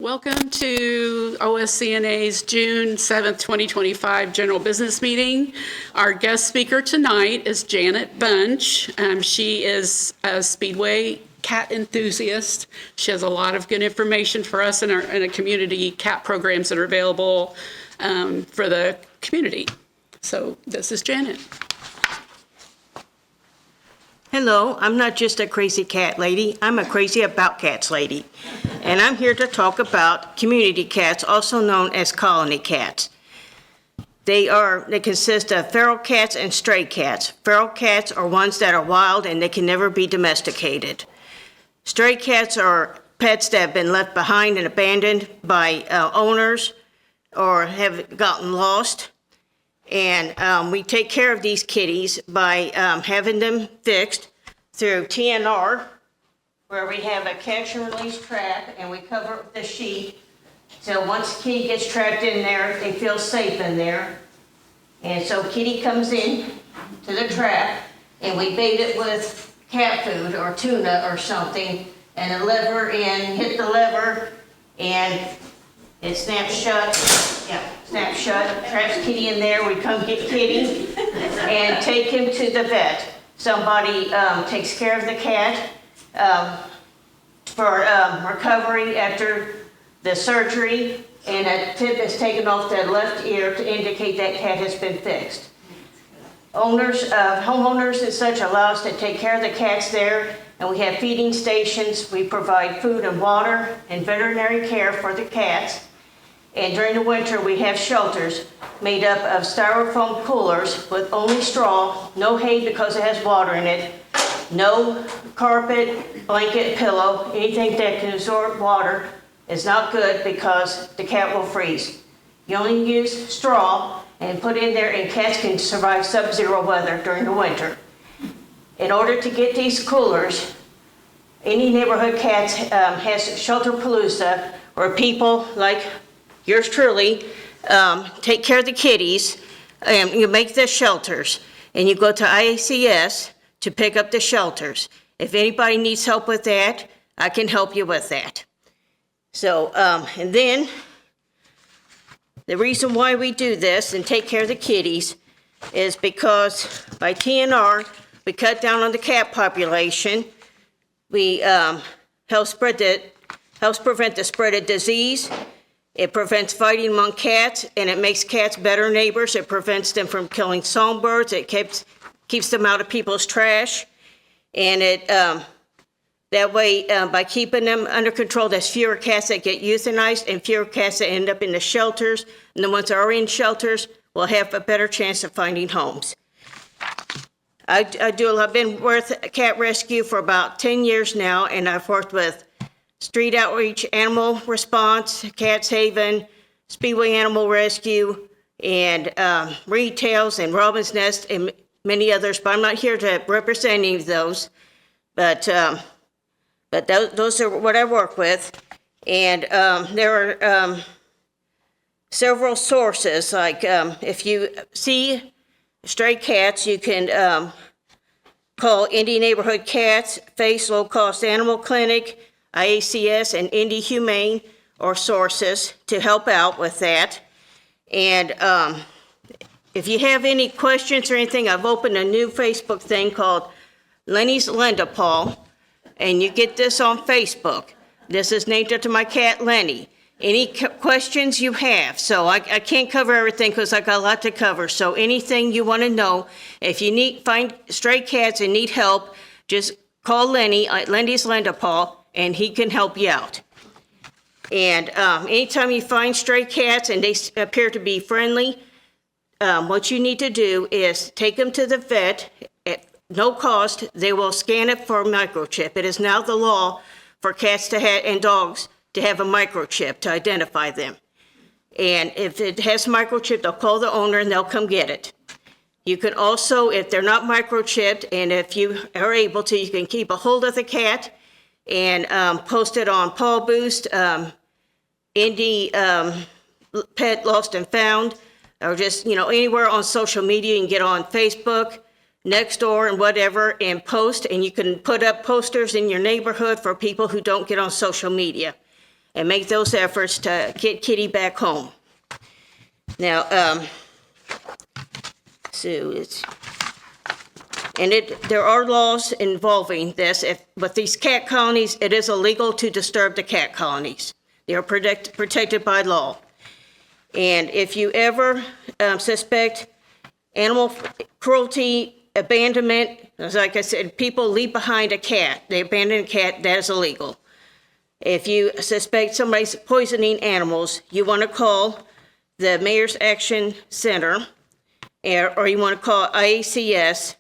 Welcome to OSCNA's June 7th, 2025 General Business Meeting. Our guest speaker tonight is Janet Bunch. She is a Speedway cat enthusiast. She has a lot of good information for us in the community cat programs that are available for the community. So this is Janet. Hello, I'm not just a crazy cat lady, I'm a crazy about cats lady. And I'm here to talk about community cats, also known as colony cats. They consist of feral cats and stray cats. Feral cats are ones that are wild and they can never be domesticated. Stray cats are pets that have been left behind and abandoned by owners or have gotten lost. And we take care of these kitties by having them fixed through TNR, where we have a catch and release trap and we cover it with a sheet. So once kitty gets trapped in there, they feel safe in there. And so kitty comes in to the trap and we bait it with cat food or tuna or something and a lever and hit the lever and it snaps shut. Snap shut, traps kitty in there, we come get kitty and take him to the vet. Somebody takes care of the cat for recovery after the surgery, and a tip is taken off the left ear to indicate that cat has been fixed. Homeowners and such allow us to take care of the cats there, and we have feeding stations. We provide food and water and veterinary care for the cats. And during the winter, we have shelters made up of styrofoam coolers with only straw, no hay because it has water in it, no carpet, blanket, pillow, anything that can absorb water is not good because the cat will freeze. You only use straw and put in there and cats can survive sub-zero weather during the winter. In order to get these coolers, any neighborhood cats has Shelterpalooza where people like yours truly, take care of the kitties, and you make the shelters, and you go to IACS to pick up the shelters. If anybody needs help with that, I can help you with that. So, and then, the reason why we do this and take care of the kitties is because by TNR, we cut down on the cat population. We help prevent the spread of disease. It prevents fighting among cats, and it makes cats better neighbors. It prevents them from killing songbirds. It keeps them out of people's trash. And that way, by keeping them under control, there's fewer cats that get euthanized and fewer cats that end up in the shelters. And the ones that are in shelters will have a better chance of finding homes. I've been with cat rescue for about 10 years now, and I've worked with Street Outreach, Animal Response, Cats Haven, Speedway Animal Rescue, and Retails and Robin's Nest and many others, but I'm not here to represent any of those. But those are what I work with. And there are several sources, like if you see stray cats, you can call Indy Neighborhood Cats, Face Low Cost Animal Clinic, IACS, and Indy Humane or sources to help out with that. And if you have any questions or anything, I've opened a new Facebook thing called Lenny's Lend-A-Paw, and you get this on Facebook. This is named after my cat, Lenny. Any questions you have, so I can't cover everything because I got a lot to cover, so anything you want to know, if you find stray cats and need help, just call Lenny at Lenny's Lend-A-Paw, and he can help you out. And anytime you find stray cats and they appear to be friendly, what you need to do is take them to the vet at no cost. They will scan it for a microchip. It is now the law for cats and dogs to have a microchip to identify them. And if it has microchip, they'll call the owner and they'll come get it. You can also, if they're not microchipped, and if you are able to, you can keep a hold of the cat and post it on Paw Boost, Indy Pet Lost and Found, or just, anywhere on social media. You can get on Facebook, Nextdoor, and whatever, and post, and you can put up posters in your neighborhood for people who don't get on social media. and make those efforts to get Kitty back home. Now, there are laws involving this. With these cat colonies, it is illegal to disturb the cat colonies. They are protected by law. And if you ever suspect animal cruelty, abandonment, like I said, people leave behind a cat. They abandon a cat, that is illegal. If you suspect somebody's poisoning animals, you want to call the Mayor's Action Center, or you want to call IACS,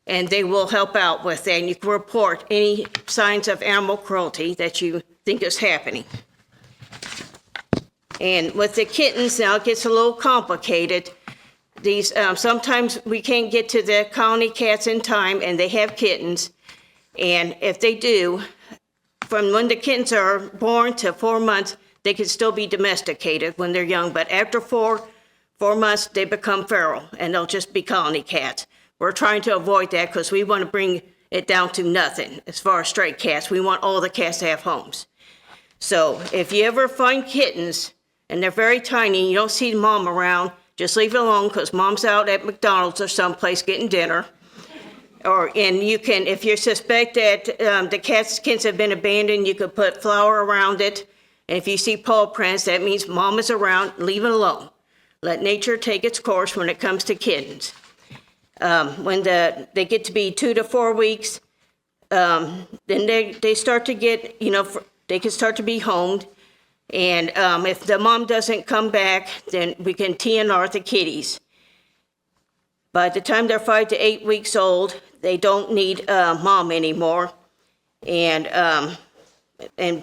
and they will help out with that. And you can report any signs of animal cruelty that you think is happening. And with the kittens, now it gets a little complicated. These sometimes we can't get to the colony cats in time, and they have kittens. And if they do, from when the kittens are born to 4 months, they can still be domesticated when they're young. But after four months, they become feral, and they'll just be colony cats. We're trying to avoid that because we want to bring it down to nothing as far as stray cats. We want all the cats to have homes. So if you ever find kittens, and they're very tiny, you don't see mom around, just leave it alone because mom's out at McDonald's or someplace getting dinner. And you can, if you suspect that the kittens have been abandoned, you could put flour around it. And if you see paw prints, that means mom is around, leave it alone. Let nature take its course when it comes to kittens. When they get to be 2 to 4 weeks, then they start to get, they can start to be homed. And if the mom doesn't come back, then we can TNR the kitties. By the time they're 5 to 8 weeks old, they don't need mom anymore. And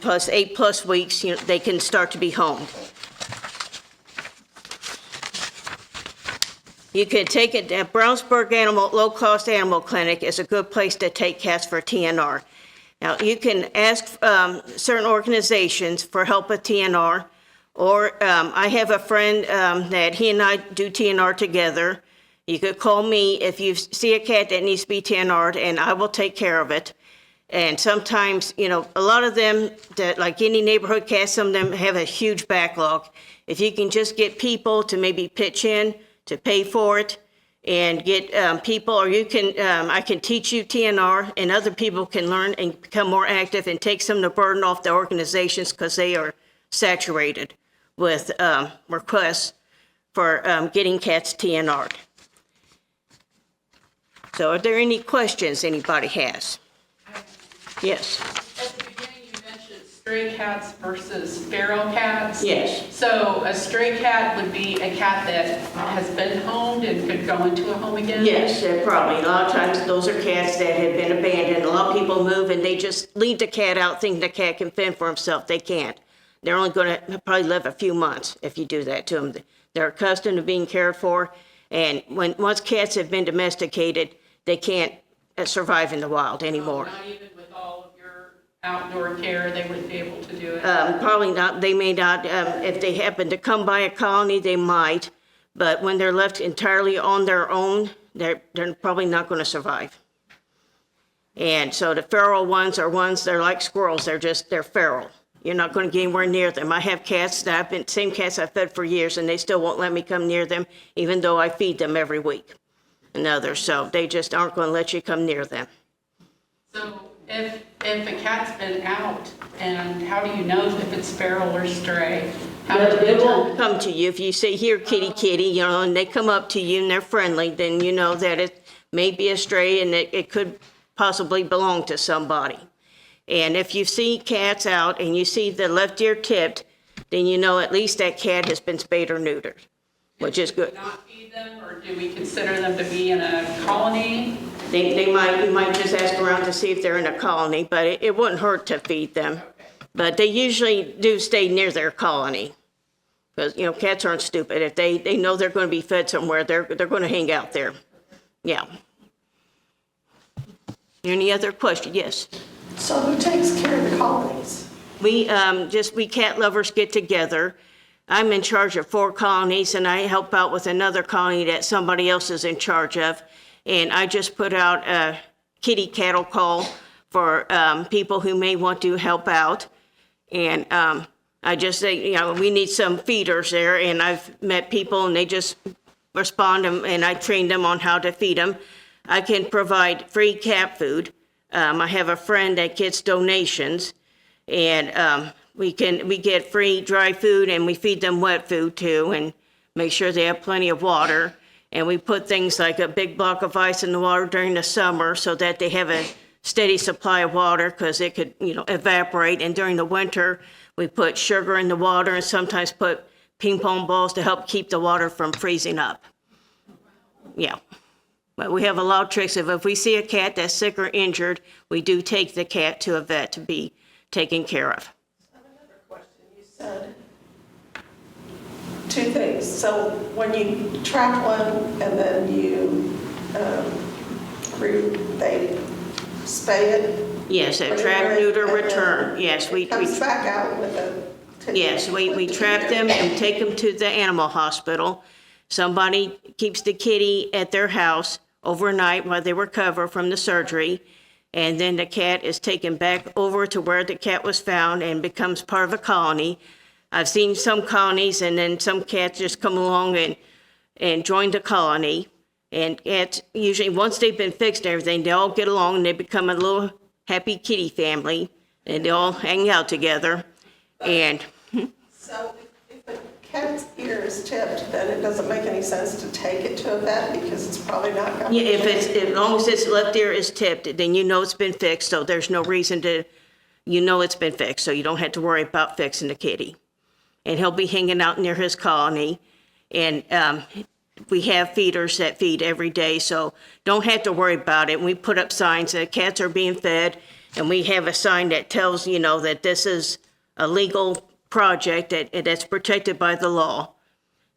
plus 8+ weeks, they can start to be homed. You can take it at Brownsburg Low-Cost Animal Clinic is a good place to take cats for TNR. Now, you can ask certain organizations for help with TNR, or I have a friend that he and I do TNR together. You could call me if you see a cat that needs to be TNR'd, and I will take care of it. And sometimes, a lot of them, that like any neighborhood cat, some of them have a huge backlog. If you can just get people to maybe pitch in to pay for it, and get people, or you can, I can teach you TNR, and other people can learn and become more active and take some of the burden off the organizations because they are saturated with requests for getting cats TNR'd. So are there any questions anybody has? Yes. At the beginning, you mentioned stray cats versus feral cats. Yes. So a stray cat would be a cat that has been homed and could go into a home again? Yes, probably. A lot of times those are cats that have been abandoned. A lot of people move and they just leave the cat out thinking the cat can fend for himself. They can't. They're only going to probably live a few months if you do that to them. They're accustomed to being cared for, and once cats have been domesticated, they can't survive in the wild anymore. Not even with all of your outdoor care, they wouldn't be able to do it? Probably not. They may not. If they happen to come by a colony, they might. But when they're left entirely on their own, they're probably not going to survive. And so the feral ones are ones, they're like squirrels. They're feral. You're not going to get anywhere near them. I have cats that same cats I've fed for years, and they still won't let me come near them, even though I feed them every week. And others, so they just aren't going to let you come near them. So if a cat's been out, and how do you know if it's feral or stray? They won't come to you. If you say, here, kitty, kitty, and they come up to you and they're friendly, then you know that it may be a stray and it could possibly belong to somebody. And if you see cats out and you see the left ear tipped, then you know at least that cat has been spayed or neutered, which is good. Not feed them, or do we consider them to be in a colony? You might just ask around to see if they're in a colony, but it wouldn't hurt to feed them. Okay. But they usually do stay near their colony, because cats aren't stupid. If they know they're going to be fed somewhere, they're going to hang out there. Yeah. Any other question? Yes. So who takes care of the colonies? We cat lovers get together. I'm in charge of 4 colonies, and I help out with another colony that somebody else is in charge of. And I just put out a kitty cattle call for people who may want to help out. And I just say, we need some feeders there, and I've met people and they just respond, and I train them on how to feed them. I can provide free cat food. I have a friend that gets donations, and we get free dry food, and we feed them wet food too, and make sure they have plenty of water. And we put things like a big block of ice in the water during the summer so that they have a steady supply of water, because it could, evaporate. And during the winter, we put sugar in the water and sometimes put ping pong balls to help keep the water from freezing up. Yeah. But we have a lot of tricks. If we see a cat that's sick or injured, we do take the cat to a vet to be taken care of. I have another question. You said two things. So when you trap one and then you, they spay it? Yes, a trap, neuter, return. Yes, it comes back out with a... Yes, we trap them and take them to the animal hospital. Somebody keeps the kitty at their house overnight while they recover from the surgery, and then the cat is taken back over to where the cat was found and becomes part of a colony. I've seen some colonies, and then some cats just come along and join the colony. And cats, usually once they've been fixed and everything, they all get along and they become a little happy kitty family, and they all hang out together. And so if a cat's ear is tipped, then it doesn't make any sense to take it to a vet because it's probably not going to... yeah, as long as its left ear is tipped, then it's been fixed, so there's no reason to, it's been fixed, so you don't have to worry about fixing the kitty. And he'll be hanging out near his colony, and we have feeders that feed every day, so don't have to worry about it. We put up signs that cats are being fed, and we have a sign that tells, that this is a legal project that's protected by the law.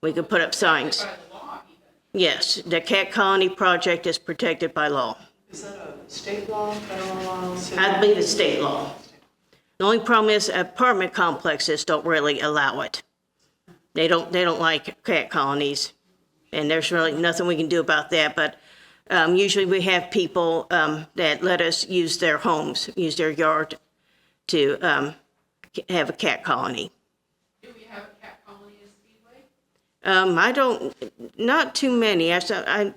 We can put up signs. By the law, even. Yes, the cat colony project is protected by law. Is that a state law, federal law, city? I believe it's state law. The only problem is apartment complexes don't really allow it. They don't like cat colonies, and there's really nothing we can do about that. But usually we have people that let us use their homes, use their yard to have a cat colony. Do we have a cat colony at Speedway? I don't, not too many. None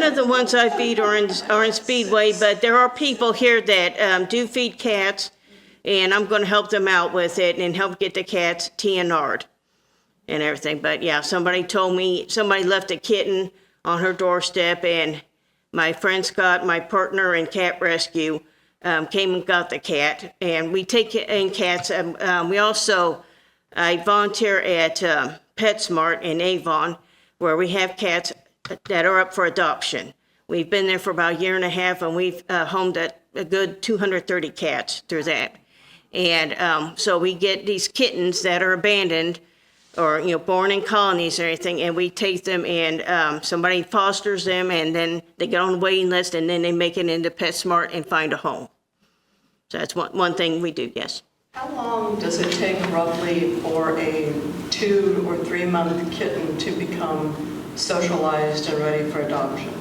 of the ones I feed are in Speedway, but there are people here that do feed cats, and I'm going to help them out with it and help get the cats TNR'd and everything. But yeah, somebody told me somebody left a kitten on her doorstep, and my friend Scott, my partner in cat rescue, came and got the cat. And we take in cats. I volunteer at PetSmart in Avon, where we have cats that are up for adoption. We've been there for about a year and a half, and we've homed a good 230 cats through that. And so we get these kittens that are abandoned or, born in colonies or anything, and we take them and somebody fosters them, and then they get on the waiting list, and then they make it into PetSmart and find a home. So that's one thing we do, yes. How long does it take roughly for a 2 or 3 month kitten to become socialized and ready for adoption?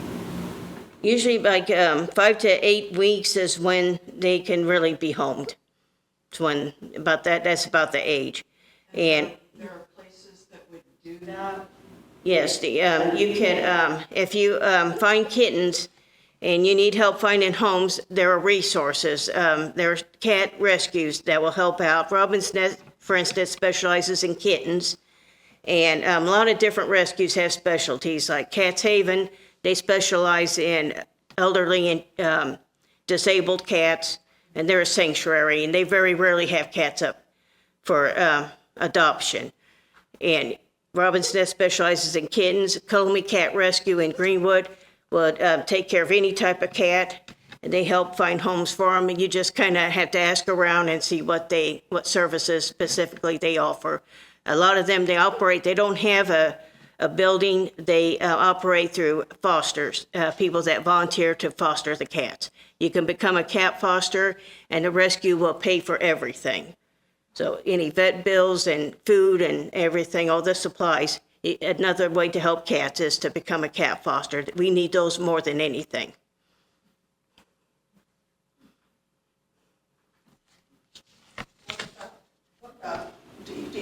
Usually like 5 to 8 weeks is when they can really be homed. It's that's about the age. And there are places that would do that? yes, you can, if you find kittens and you need help finding homes, there are resources. There's cat rescues that will help out. Robin's Nest, for instance, specializes in kittens. And a lot of different rescues have specialties, like Cats Haven. They specialize in elderly and disabled cats, and they're a sanctuary, and they very rarely have cats up for adoption. And Robin's Nest specializes in kittens. Cuddle Me Cat Rescue in Greenwood would take care of any type of cat, and they help find homes for them. And you just kind of have to ask around and see what services specifically they offer. A lot of them, they don't have a building. They operate through fosters, people that volunteer to foster the cats. You can become a cat foster, and the rescue will pay for everything. So any vet bills and food and everything, all the supplies. Another way to help cats is to become a cat foster. We need those more than anything.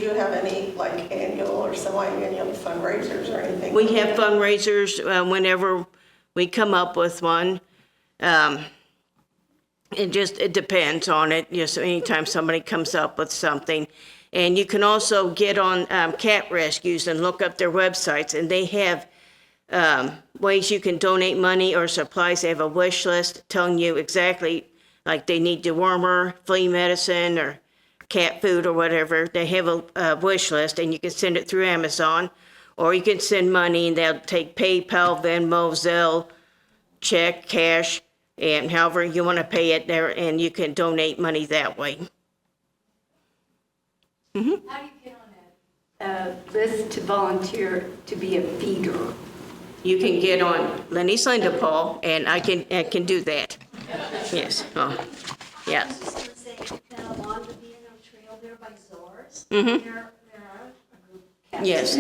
you have any like annual or semi-annual fundraisers or anything? We have fundraisers whenever we come up with one. It depends on it, just anytime somebody comes up with something. And you can also get on cat rescues and look up their websites, and they have ways you can donate money or supplies. They have a wish list telling you exactly, like they need dewormer, flea medicine, or cat food or whatever. They have a wish list, and you can send it through Amazon, or you can send money, and they'll take PayPal, Venmo, Zelle, check, cash, and however you want to pay it there, and you can donate money that way. How do you get on a list to volunteer to be a feeder? You can get on Lenny's Linda Paul, and I can do that. Yes. Oh, yeah. I was just gonna say, along the B&O Trail there by Zoars, Mhm. there are a group of cats. Yes.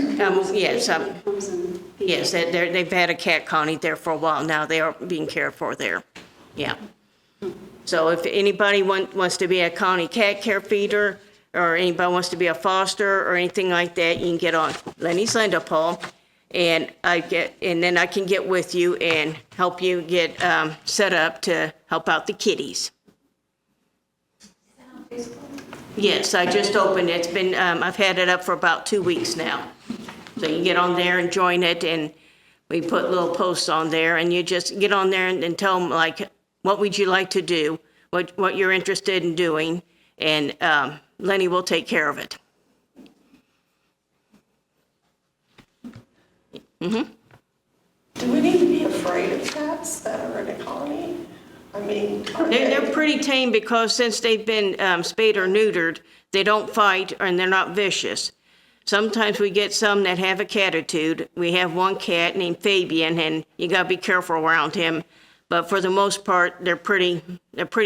Yes. Comes and feeds. Yes. They've had a cat colony there for a while now. They are being cared for there. Yeah. So if anybody wants to be a colony cat care feeder, or anybody wants to be a foster or anything like that, you can get on Lenny's Linda Paul, and then I can get with you and help you get set up to help out the kitties. Yes, I just opened it. It's been I've had it up for about 2 weeks now. So you can get on there and join it, and we put little posts on there, and you just get on there and tell them, like, what would you like to do, what you're interested in doing, and Lenny will take care of it. Mm-hmm. Do we need to be afraid of cats that are in a colony? I mean, are They're pretty tame because since they've been spayed or neutered, they don't fight and they're not vicious. Sometimes we get some that have a catitude. We have one cat named Fabian, and you gotta be careful around him. But for the most part, they're pretty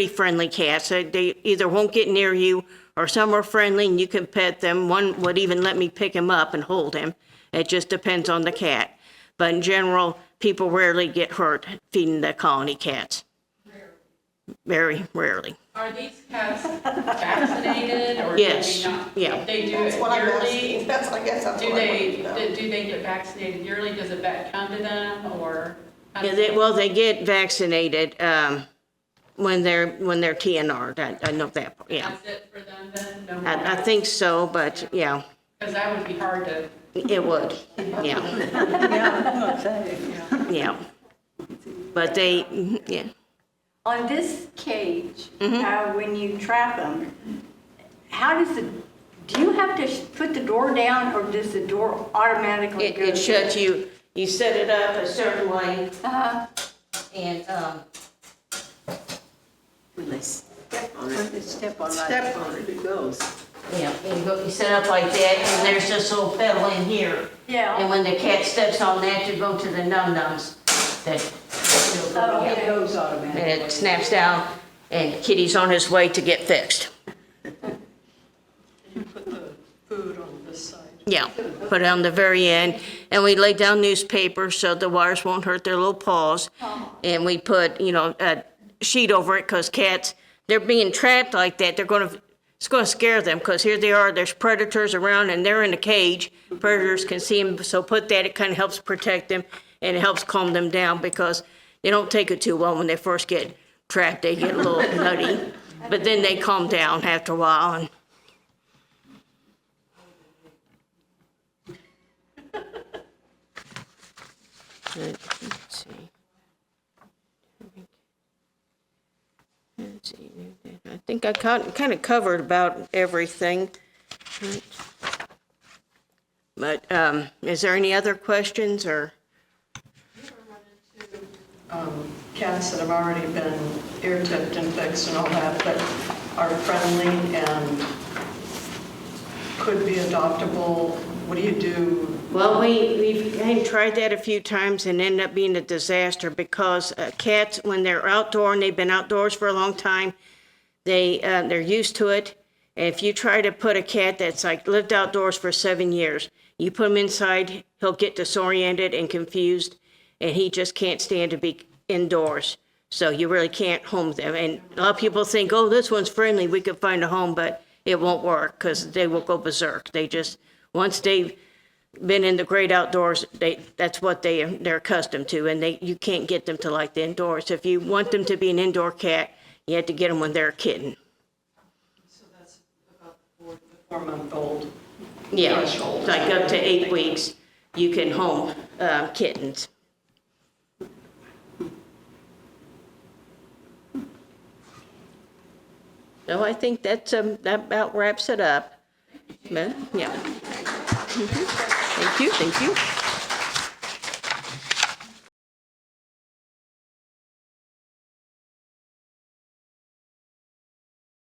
friendly cats. They either won't get near you, or some are friendly and you can pet them. One would even let me pick him up and hold him. It just depends on the cat. But in general, people rarely get hurt feeding the colony cats. Very rarely. Are these cats vaccinated or do Yes, they not? yeah. They do That's it what I'm yearly? asking. I guess that's Do what I want they, to know. do they get vaccinated yearly? Does a vet come to them or? how Yeah, does they get vaccinated when they're TNR'd. I know that, yeah. That's it for them then? No more I think so, but yeah, Because that would be hard to, it would, yeah, yeah. But yeah. On this cage, Mm-hmm. when you trap them, do you have to put the door down, or does the door automatically go? It shuts you, you set it up a certain way, Uh-huh. and, When they step on it, Step on it. it goes. yeah, you set up like that, and there's this little pedal in here. And Yeah. when the cat steps on that, you go to the num-nums, that, Oh, yeah. It goes automatically. And it snaps down, and Kitty's on his way to get fixed. You put the food on this side. Yeah, put it on the very end, and we lay down newspaper so the wires won't hurt their little paws. And we put, a sheet over it, because cats, they're being trapped like that, it's gonna scare them, because here they are, there's predators around, and they're in a cage. Predators can see them, so put that, it kind of helps protect them, and it helps calm them down, because they don't take it too well when they first get trapped. They get a little nutty, but then they calm down after a while, and let's see. Let's see. I think I kind of covered about everything. But is there any other questions or? Cats that have already been ear tipped and fixed and all that, that are friendly and could be adoptable. What do you do? Well, we've tried that a few times and ended up being a disaster, because cats, when they're outdoor and they've been outdoors for a long time, they're used to it. And if you try to put a cat that's like lived outdoors for 7 years, you put him inside, he'll get disoriented and confused, and he just can't stand to be indoors. So you really can't home them. And a lot of people think, oh, this one's friendly, we could find a home, but it won't work because they will go berserk. They just, once they've been in the great outdoors, that's what they're accustomed to, and you can't get them to like the indoors. If you want them to be an indoor cat, you have to get them when they're a kitten. So that's about the 4-month-old Yeah, threshold. like up to 8 weeks, you can home kittens. So I think that about wraps it up. Yeah. Thank you, thank you.